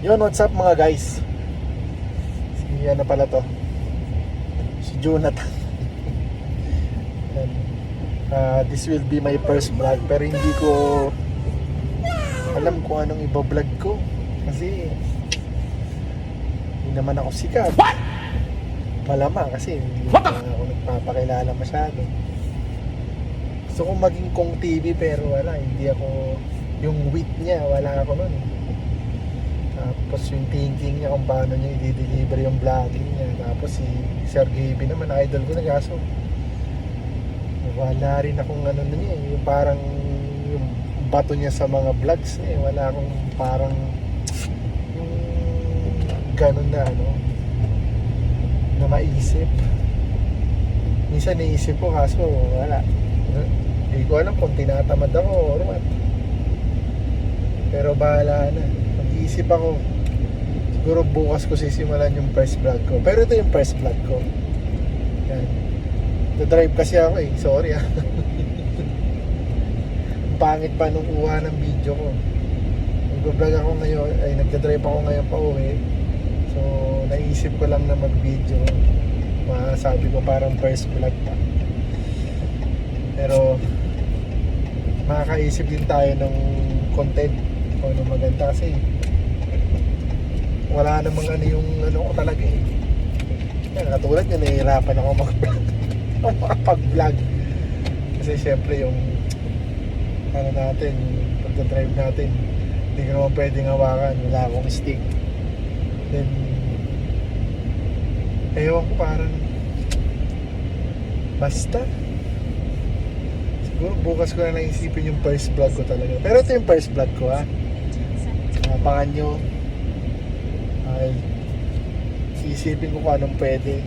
Yun, what's up mga guys? Si ano pala to? Si Jonathan. This will be my first vlog, pero hindi ko alam kung anong iba-vlog ko kasi hindi naman ako sikat. Malamang kasi hindi naman ako nagpapakilala masyado. Gusto kong maging Kong TV pero wala, hindi ako, yung wit niya wala ako nun. Tapos yung thinking niya kung paano niya i-deliver yung vlogging niya. Tapos si Sir Gaby naman, idol ko na, kaso wala rin akong ano na niya, yung parang yung bato niya sa mga vlogs niya, wala akong parang yung ganun na ano na maisip. Minsan naisip ko kaso wala, hindi ko alam kung tinatamad ako or what, pero bahala na, mag-iisip ako. Siguro bukas ko sisimulan yung first vlog ko, pero ito yung first vlog ko. Yan, drive kasi ako eh, sorry pangit pa nung kuha ng video ko. Nag-vlog ako ngayon, ay nagda-drive ako ngayon pa uwi, so naisip ko lang na mag-video. Masabi ko parang first vlog pa, pero makakaisip din tayo ng content kung ano maganda, kasi wala namang ano yung ano ko talaga eh. Yan, katulad yun, nahihirapan ako makapag-vlog kasi syempre yung ano natin, pagdadrive natin, hindi ko naman pwedeng hawakan, wala akong stick. Then ewan ko, parang basta siguro bukas ko na naisipin yung first vlog ko talaga, pero ito yung first vlog ko ha. Abangan nyo, ay isipin ko kung anong pwede.